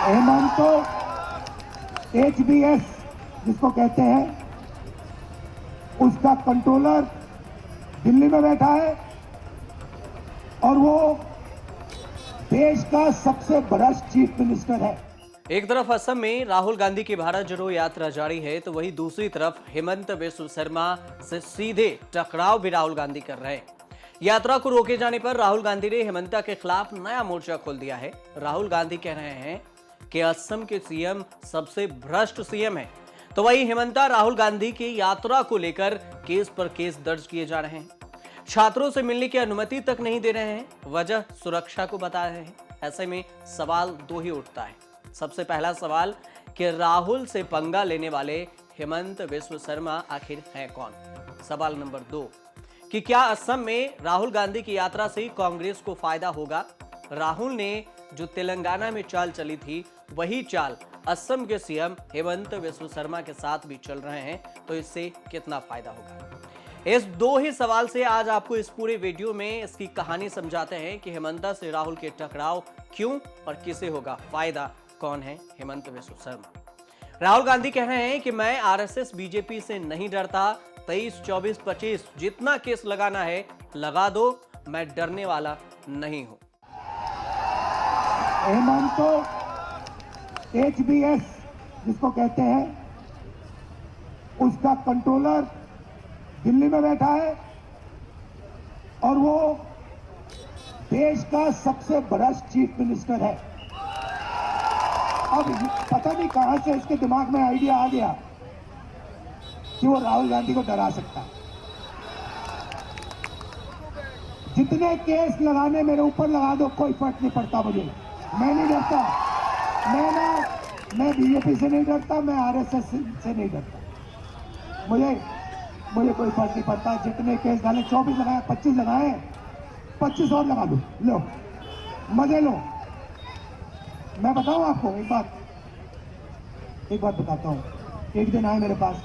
हेमंत तो HBS जिसको कहते हैं उसका कंट्रोलर दिल्ली में बैठा है और वो देश का सबसे बड़ा चीफ मिनिस्टर है। एक तरफ असम में राहुल गांधी की भारत जोड़ो यात्रा जारी है तो वहीं दूसरी तरफ हेमंत बिस्व शर्मा से सीधे टकराव भी राहुल गांधी कर रहे हैं। यात्रा को रोके जाने पर राहुल गांधी ने हेमंता के खिलाफ नया मोर्चा खोल दिया है। राहुल गांधी कह रहे हैं कि असम के सीएम सबसे भ्रष्ट सीएम है, तो वहीं हेमंता राहुल गांधी की यात्रा को लेकर केस पर केस दर्ज किए जा रहे हैं। छात्रों से मिलने की अनुमति तक नहीं दे रहे हैं, वजह सुरक्षा को बता रहे हैं। ऐसे में सवाल दो ही उठता है। सबसे पहला सवाल कि राहुल से पंगा लेने वाले हेमंत बिस्व शर्मा आखिर हैं कौन। सवाल नंबर 2 कि क्या असम में राहुल गांधी की यात्रा से कांग्रेस को फायदा होगा। राहुल ने जो तेलंगाना में चाल चली थी वही चाल असम के सीएम हेमंत बिस्व शर्मा के साथ भी चल रहे हैं, तो इससे कितना फायदा होगा। इस दो ही सवाल से आज आपको इस पूरे वीडियो में इसकी कहानी समझाते हैं कि हेमंता से राहुल के टकराव क्यों और किसे होगा फायदा। कौन है हेमंत बिस्व शर्मा। राहुल गांधी कह रहे हैं कि मैं आरएसएस बीजेपी से नहीं डरता। 23, 24, 25 जितना केस लगाना है लगा दो, मैं डरने वाला नहीं हूं। हेमंत तो HBS जिसको कहते हैं उसका कंट्रोलर दिल्ली में बैठा है और वो देश का सबसे बड़ा चीफ मिनिस्टर है। अब पता नहीं कहां से इसके दिमाग में आइडिया आ गया कि वो राहुल गांधी को डरा सकता है। जितने केस लगाने मेरे ऊपर लगा दो, कोई फर्क नहीं पड़ता मुझे। मैं नहीं डरता। मैं बीजेपी से नहीं डरता, मैं आरएसएस से नहीं डरता। मुझे कोई फर्क नहीं पड़ता। जितने केस डाले 24 लगाए, 25 लगाए, 25 और लगा दो, लो मजे लो। मैं बताऊं आपको एक बात बताता हूं। एक दिन आए मेरे पास,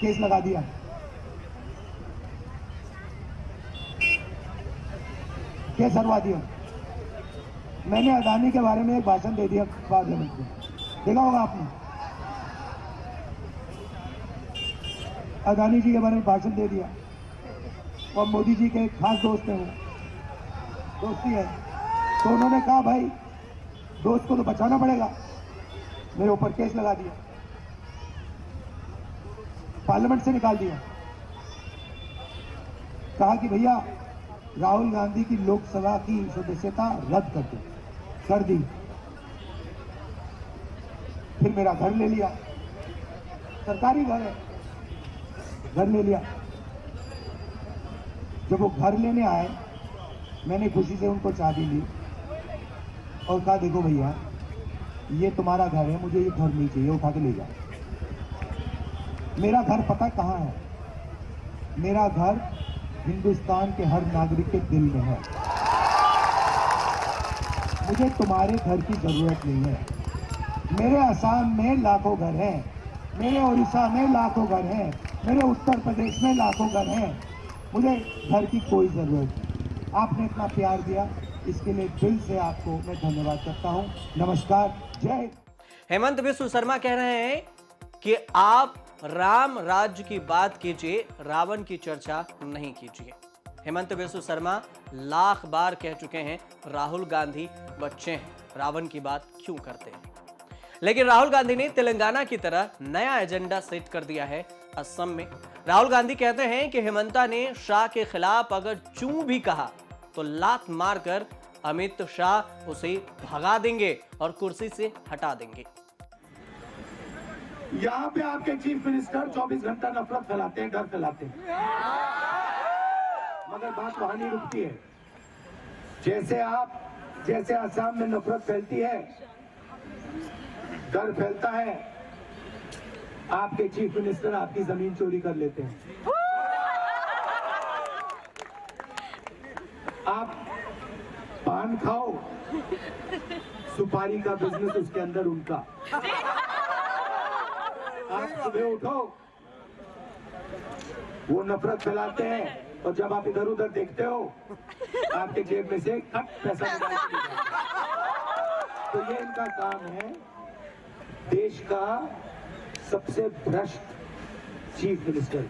केस लगा दिया। केस हरवा दिया। मैंने अदानी के बारे में एक भाषण दे दिया पार्लियामेंट में, देखा होगा आपने। अदानी जी के बारे में भाषण दे दिया और मोदी जी के खास दोस्त हैं, वो दोस्ती है, तो उन्होंने कहा भाई दोस्त को तो बचाना पड़ेगा। मेरे ऊपर केस लगा दिया, पार्लियामेंट से निकाल दिया। कहा कि भैया राहुल गांधी की लोकसभा की सदस्यता रद्द कर दो। कर दी। फिर मेरा घर ले लिया, सरकारी घर है, घर ले लिया। जब वो घर लेने आए, मैंने खुशी से उनको चाबी ली और कहा देखो भैया ये तुम्हारा घर है, मुझे ये घर नहीं चाहिए, उठा के ले जाओ। मेरा घर पता कहाँ है? मेरा घर हिंदुस्तान के हर नागरिक के दिल में है। मुझे तुम्हारे घर की जरूरत नहीं है। मेरे असम में लाखों घर हैं, मेरे उड़ीसा में लाखों घर हैं, मेरे उत्तर प्रदेश में लाखों घर हैं। मुझे घर की कोई जरूरत नहीं। आपने इतना प्यार दिया, इसके लिए दिल से आपको मैं धन्यवाद करता हूं। नमस्कार, जय। हेमंत बिस्व शर्मा कह रहे हैं कि आप राम राज्य की बात कीजिए, रावण की चर्चा नहीं कीजिए। हेमंत बिस्व शर्मा लाख बार कह चुके हैं राहुल गांधी बच्चे हैं, रावण की बात क्यों करते हैं। लेकिन राहुल गांधी ने तेलंगाना की तरह नया एजेंडा सेट कर दिया है असम में। राहुल गांधी कहते हैं कि हेमंता ने शाह के खिलाफ अगर चूं भी कहा तो लात मारकर अमित शाह उसे भगा देंगे और कुर्सी से हटा देंगे। यहाँ पे आपके चीफ मिनिस्टर 24 घंटा नफरत फैलाते हैं, डर फैलाते हैं, मगर बात वहां नहीं रुकती है। जैसे असम में नफरत फैलती है, डर फैलता है, आपके चीफ मिनिस्टर आपकी जमीन चोरी कर लेते हैं। आप पान खाओ, सुपारी का बिजनेस उसके अंदर उनका। आप सुबह उठो, वो नफरत फैलाते हैं और जब आप इधर उधर देखते हो आपके जेब में से खट पैसा निकाल के तो ये इनका काम है, देश का सबसे भ्रष्ट चीफ मिनिस्टर।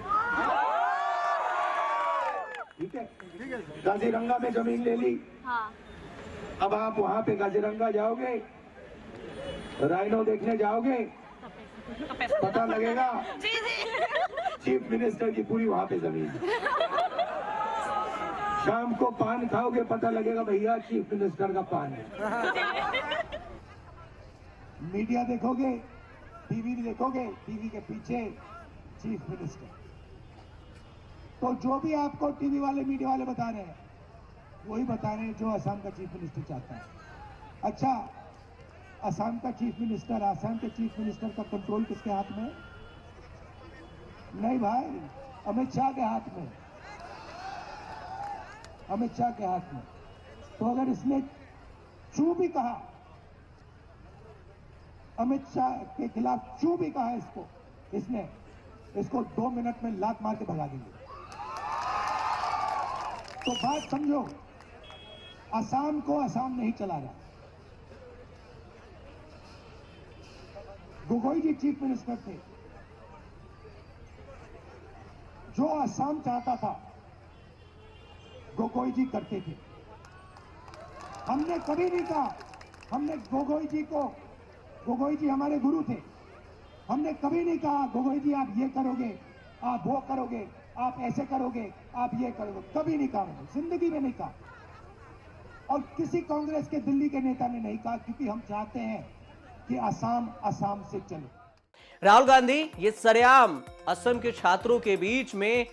ठीक है, काजीरंगा में जमीन ले ली। हाँ। अब आप वहां पे काजीरंगा जाओगे, राइनो देखने जाओगे, पता लगेगा चीफ मिनिस्टर की पूरी वहां पे जमीन। शाम को पान खाओगे, पता लगेगा भैया चीफ मिनिस्टर का पान है। मीडिया देखोगे, टीवी देखोगे, टीवी के पीछे चीफ मिनिस्टर। तो जो भी आपको टीवी वाले, मीडिया वाले बता रहे हैं, वही बता रहे हैं जो असम का चीफ मिनिस्टर चाहता है। अच्छा, असम का चीफ मिनिस्टर, असम के चीफ मिनिस्टर का कंट्रोल किसके हाथ में? नहीं भाई, अमित शाह के हाथ में, अमित शाह के हाथ में। तो अगर इसने चू भी कहा, अमित शाह के खिलाफ चू भी कहा इसको 2 मिनट में लात मार के भगा देंगे। तो बात समझो, असम को असम नहीं चला रहा। गोगोई जी चीफ मिनिस्टर थे, जो असम चाहता था गोगोई जी करते थे। हमने कभी नहीं कहा, हमने गोगोई जी हमारे गुरु थे, हमने कभी नहीं कहा गोगोई जी आप ये करोगे, आप वो करोगे, आप ऐसे करोगे, आप ये करोगे, कभी नहीं कहा, जिंदगी में नहीं कहा। और किसी कांग्रेस के दिल्ली के नेता ने नहीं कहा, क्योंकि हम चाहते हैं कि असम से चले। राहुल गांधी ये सरेआम असम के छात्रों के बीच में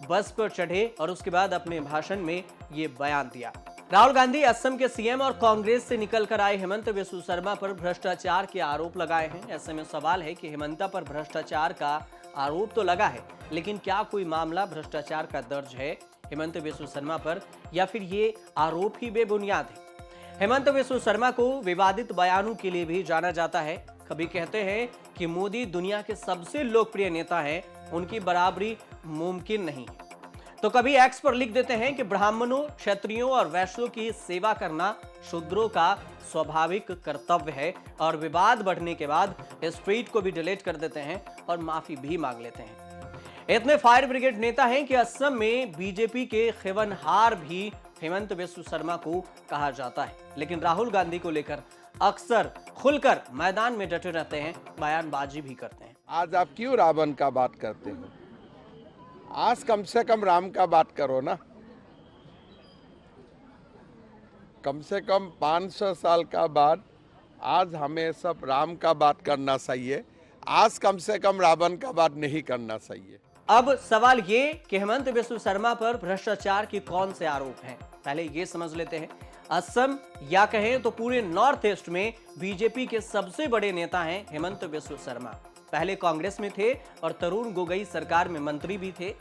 बस पर चढ़े और उसके बाद अपने भाषण में ये बयान दिया। राहुल गांधी असम के सीएम और कांग्रेस से निकलकर आए हेमंत बिस्व शर्मा पर भ्रष्टाचार के आरोप लगाए हैं। ऐसे में सवाल है कि हेमंता पर भ्रष्टाचार का आरोप तो लगा है, लेकिन क्या कोई मामला भ्रष्टाचार का दर्ज है हेमंत बिस्व शर्मा पर, या फिर ये आरोप ही बेबुनियाद है? हेमंत बिस्व शर्मा को विवादित बयानों के लिए भी जाना जाता है। कभी कहते हैं कि मोदी दुनिया के सबसे लोकप्रिय नेता हैं, उनकी बराबरी मुमकिन नहीं है, तो कभी एक्स पर लिख देते हैं कि ब्राह्मणों, क्षत्रियों और वैश्यों की सेवा करना शूद्रों का स्वाभाविक कर्तव्य है, और विवाद बढ़ने के बाद इस ट्वीट को भी डिलीट कर देते हैं और माफी भी मांग लेते हैं। इतने फायर ब्रिगेड नेता हैं कि असम में बीजेपी के खिवनहार भी हेमंत बिस्व शर्मा को कहा जाता है, लेकिन राहुल गांधी को लेकर अक्सर खुलकर मैदान में डटे रहते हैं, बयानबाजी भी करते हैं। आज आप क्यों रावण का बात करते हो? आज कम से कम राम का बात करो ना। कम से कम 500 साल का बाद आज हमें सब राम का बात करना चाहिए। आज कम से कम रावण का बात नहीं करना चाहिए। अब सवाल ये कि हेमंत बिस्व शर्मा पर भ्रष्टाचार के कौन से आरोप हैं, पहले ये समझ लेते हैं। असम या कहें तो पूरे नॉर्थ ईस्ट में बीजेपी के सबसे बड़े नेता हैं हेमंत बिस्व शर्मा। पहले कांग्रेस में थे और तरुण गोगोई सरकार में मंत्री भी थे,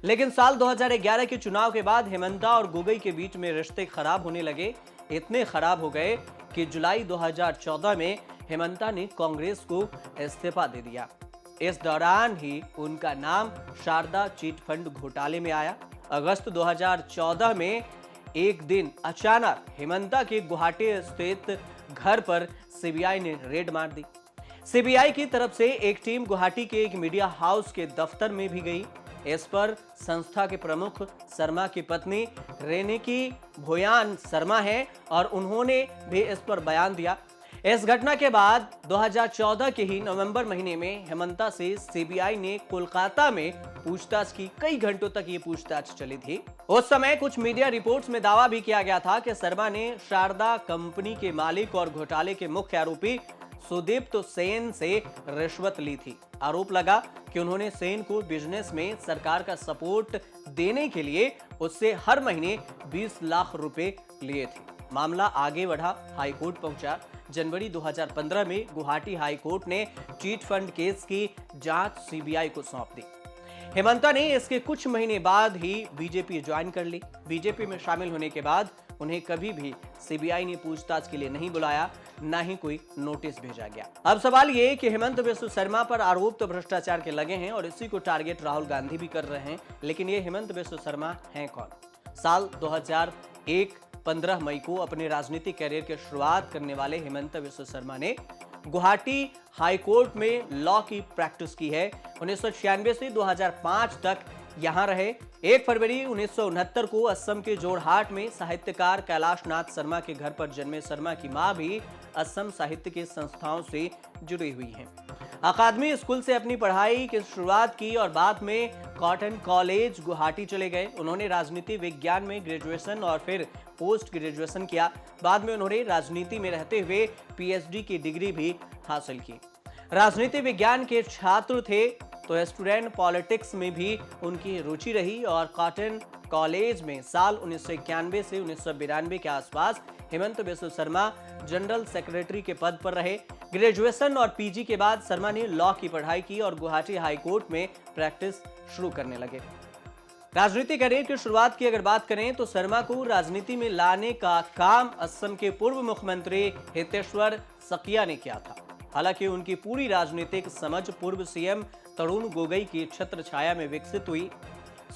लेकिन साल 2011 के चुनाव के बाद हेमंता और गोगोई के बीच में रिश्ते खराब होने लगे। इतने खराब हो गए कि जुलाई 2014 में हेमंता ने कांग्रेस को इस्तीफा दे दिया। इस दौरान ही उनका नाम शारदा चिट फंड घोटाले में आया। अगस्त 2014 में एक दिन अचानक हेमंता के गुवाहाटी स्थित घर पर सीबीआई ने रेड मार दी। सीबीआई की तरफ से एक टीम गुवाहाटी के एक मीडिया हाउस के दफ्तर में भी गई। इस पर संस्था के प्रमुख शर्मा की पत्नी रेनिकी भोयान शर्मा हैं और उन्होंने भी इस पर बयान दिया। इस घटना के बाद 2014 के ही नवंबर महीने में हेमंता से सीबीआई ने कोलकाता में पूछताछ की। कई घंटों तक ये पूछताछ चली थी। उस समय कुछ मीडिया रिपोर्ट्स में दावा भी किया गया था कि शर्मा ने शारदा कंपनी के मालिक और घोटाले के मुख्य आरोपी सुदीप्त सेन से रिश्वत ली थी। आरोप लगा कि उन्होंने सेन को बिजनेस में सरकार का सपोर्ट देने के लिए उससे हर महीने 20 लाख रुपए लिए थे। मामला आगे बढ़ा, हाईकोर्ट पहुंचा। जनवरी 2015 में गुवाहाटी हाईकोर्ट ने चीट फंड केस की जांच सीबीआई को सौंप दी। हेमंता ने इसके कुछ महीने बाद ही बीजेपी ज्वाइन कर ली। बीजेपी में शामिल होने के बाद उन्हें कभी भी सीबीआई ने पूछताछ के लिए नहीं बुलाया, न ही कोई नोटिस भेजा गया। अब सवाल ये कि हेमंत बिस्व शर्मा पर आरोप तो भ्रष्टाचार के लगे हैं और इसी को टारगेट राहुल गांधी भी कर रहे हैं, लेकिन ये हेमंत बिस्व शर्मा हैं कौन? साल 2001 15 मई को अपने राजनीतिक कैरियर की शुरुआत करने वाले हिमंता बिस्वा शर्मा ने गुवाहाटी हाईकोर्ट में लॉ की प्रैक्टिस की है। 1996 से 2005 तक यहां रहे। 1 फरवरी 1969 को असम के जोरहाट में साहित्यकार कैलाश नाथ शर्मा के घर पर जन्मे शर्मा की मां भी असम साहित्य के संस्थाओं से जुड़ी हुई हैं। अकादमी स्कूल से अपनी पढ़ाई की शुरुआत की और बाद में कॉटन कॉलेज गुवाहाटी चले गए। उन्होंने राजनीति विज्ञान में ग्रेजुएशन और फिर पोस्ट ग्रेजुएशन किया। बाद में उन्होंने राजनीति में रहते हुए पीएचडी की डिग्री भी हासिल की। राजनीति विज्ञान के छात्र थे तो स्टूडेंट पॉलिटिक्स में भी उनकी रुचि रही और कॉटन कॉलेज में साल 1991 से 1992 के आसपास हिमंता बिस्वा शर्मा जनरल सेक्रेटरी के पद पर रहे। ग्रेजुएशन और पीजी के बाद शर्मा ने लॉ की पढ़ाई की और गुवाहाटी हाईकोर्ट में प्रैक्टिस शुरू करने लगे। राजनीतिक करियर की शुरुआत की अगर बात करें तो शर्मा को राजनीति में लाने का काम असम के पूर्व मुख्यमंत्री हितेश्वर सकिया ने किया था। हालांकि उनकी पूरी राजनीतिक समझ पूर्व सीएम तरुण गोगोई की छत्र छाया में विकसित हुई।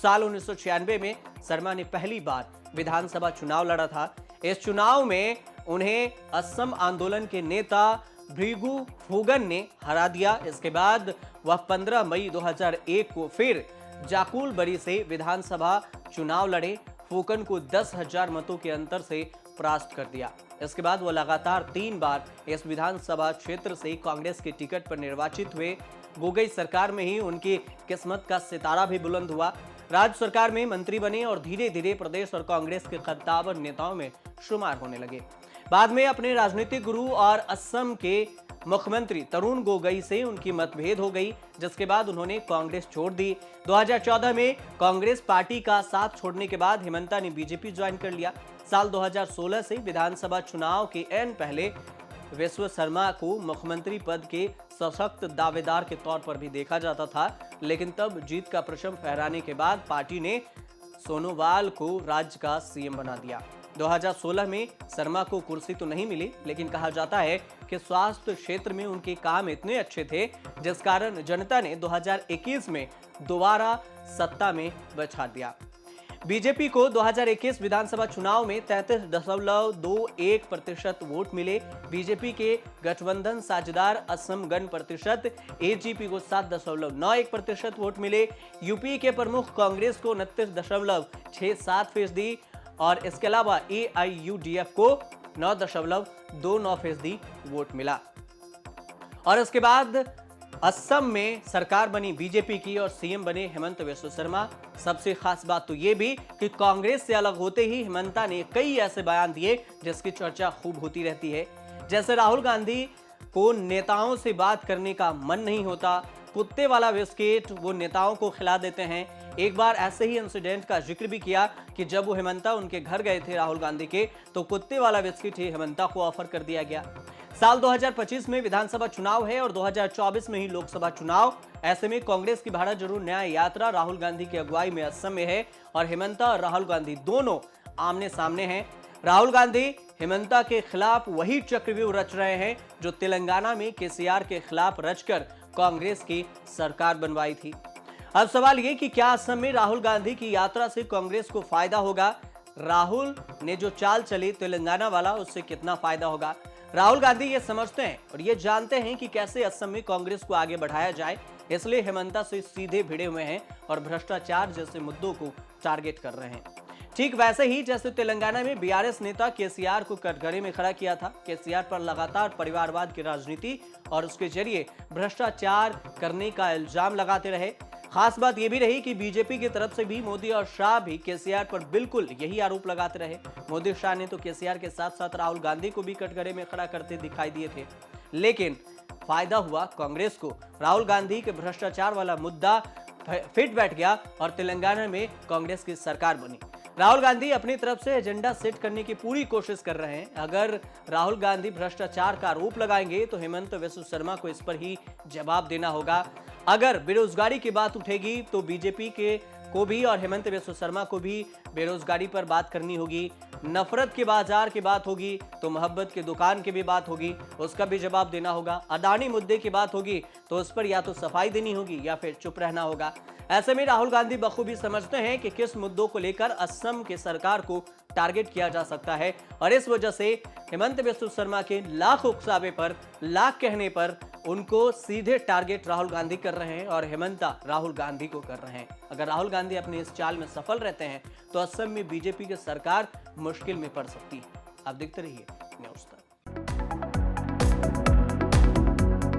साल 1996 में शर्मा ने पहली बार विधानसभा चुनाव लड़ा था। इस चुनाव में उन्हें असम आंदोलन के नेता भृगु फुगन ने हरा दिया। इसके बाद वह 15 मई 2001 को फिर जाकुलबरी से विधानसभा चुनाव लड़े। फुगन को 10,000 मतों के अंतर से परास्त कर दिया। इसके बाद वह लगातार 3 बार इस विधानसभा क्षेत्र से कांग्रेस के टिकट पर निर्वाचित हुए। गोगोई सरकार में ही उनकी किस्मत का सितारा भी बुलंद हुआ। राज्य सरकार में मंत्री बने और धीरे धीरे प्रदेश और कांग्रेस के कद्दावर नेताओं में शुमार होने लगे। बाद में अपने राजनीतिक गुरु और असम के मुख्यमंत्री तरुण गोगोई से उनकी मतभेद हो गई, जिसके बाद उन्होंने कांग्रेस छोड़ दी। 2014 में कांग्रेस पार्टी का साथ छोड़ने के बाद हिमंता ने बीजेपी ज्वाइन कर लिया। साल 2016 से विधानसभा चुनाव के एन पहले बिस्वा शर्मा को मुख्यमंत्री पद के सशक्त दावेदार के तौर पर भी देखा जाता था, लेकिन तब जीत का प्रशम फहराने के बाद पार्टी ने सोनोवाल को राज्य का सीएम बना दिया। 2016 में शर्मा को कुर्सी तो नहीं मिली, लेकिन कहा जाता है कि स्वास्थ्य क्षेत्र में उनके काम इतने अच्छे थे जिस कारण जनता ने 2021 में दोबारा सत्ता में बैठा दिया। बीजेपी को 2021 विधानसभा चुनाव में 33.21% वोट मिले। बीजेपी के गठबंधन साझेदार असम गण परिषद एजीपी को 7.91% वोट मिले। यूपी के प्रमुख कांग्रेस को 29.67% और इसके अलावा एआईयूडीएफ को 9.29% वोट मिला। और इसके बाद असम में सरकार बनी बीजेपी की और सीएम बने हिमंता बिस्वा शर्मा। सबसे खास बात तो ये भी कि कांग्रेस से अलग होते ही हिमंता ने कई ऐसे बयान दिए जिसकी चर्चा खूब होती रहती है। जैसे राहुल गांधी को नेताओं से बात करने का मन नहीं होता, कुत्ते वाला बिस्किट वो नेताओं को खिला देते हैं। एक बार ऐसे ही इंसिडेंट का जिक्र भी किया कि जब वो हिमंता उनके घर गए थे राहुल गांधी के, तो कुत्ते वाला बिस्किट ही हिमंता को ऑफर कर दिया गया। साल 2025 में विधानसभा चुनाव है और 2024 में ही लोकसभा चुनाव। ऐसे में कांग्रेस की भारत जोड़ो न्याय यात्रा राहुल गांधी की अगुवाई में असम में है और हिमंता और राहुल गांधी दोनों आमने सामने हैं। राहुल गांधी हिमंता के खिलाफ वही चक्रव्यूह रच रहे हैं जो तेलंगाना में केसीआर के खिलाफ रचकर कांग्रेस की सरकार बनवाई थी। अब सवाल ये कि क्या असम में राहुल गांधी की यात्रा से कांग्रेस को फायदा होगा? राहुल ने जो चाल चली तेलंगाना वाला, उससे कितना फायदा होगा? राहुल गांधी ये समझते हैं और ये जानते हैं कि कैसे असम में कांग्रेस को आगे बढ़ाया जाए, इसलिए हिमंता से सीधे भिड़े हुए हैं और भ्रष्टाचार जैसे मुद्दों को टारगेट कर रहे हैं। ठीक वैसे ही जैसे तेलंगाना में बीआरएस नेता केसीआर को कटघरे में खड़ा किया था। केसीआर पर लगातार परिवारवाद की राजनीति और उसके जरिए भ्रष्टाचार करने का इल्जाम लगाते रहे। खास बात यह भी रही कि बीजेपी की तरफ से भी मोदी और शाह भी केसीआर पर बिल्कुल यही आरोप लगाते रहे। मोदी शाह ने तो केसीआर के साथ साथ राहुल गांधी को भी कटघरे में खड़ा करते दिखाई दिए थे, लेकिन फायदा हुआ कांग्रेस को। राहुल गांधी के भ्रष्टाचार वाला मुद्दा फिट बैठ गया और तेलंगाना में कांग्रेस की सरकार बनी। राहुल गांधी अपनी तरफ से एजेंडा सेट करने की पूरी कोशिश कर रहे हैं। अगर राहुल गांधी भ्रष्टाचार का आरोप लगाएंगे तो हिमंता बिस्वा शर्मा को इस पर ही जवाब देना होगा। अगर बेरोजगारी की बात उठेगी तो बीजेपी के को भी और हेमंत बिस्व शर्मा को भी बेरोजगारी पर बात करनी होगी, नफरत के बाजार की बात होगी तो मोहब्बत की दुकान की भी बात होगी, उसका भी जवाब देना होगा। अडानी मुद्दे की बात होगी तो उस पर या तो सफाई देनी होगी या फिर चुप रहना होगा। ऐसे में राहुल गांधी बखूबी समझते हैं कि किस मुद्दों को लेकर असम की सरकार को टारगेट किया जा सकता है और इस वजह से हेमंत बिस्व शर्मा के लाख उकसावे पर, लाख कहने पर उनको सीधे टारगेट राहुल गांधी कर रहे हैं और हेमंता राहुल गांधी को कर रहे हैं। अगर राहुल गांधी अपनी इस चाल में सफल रहते हैं तो असम में बीजेपी की सरकार मुश्किल में पड़ सकती है। आप देखते रहिए न्यूज़ तक।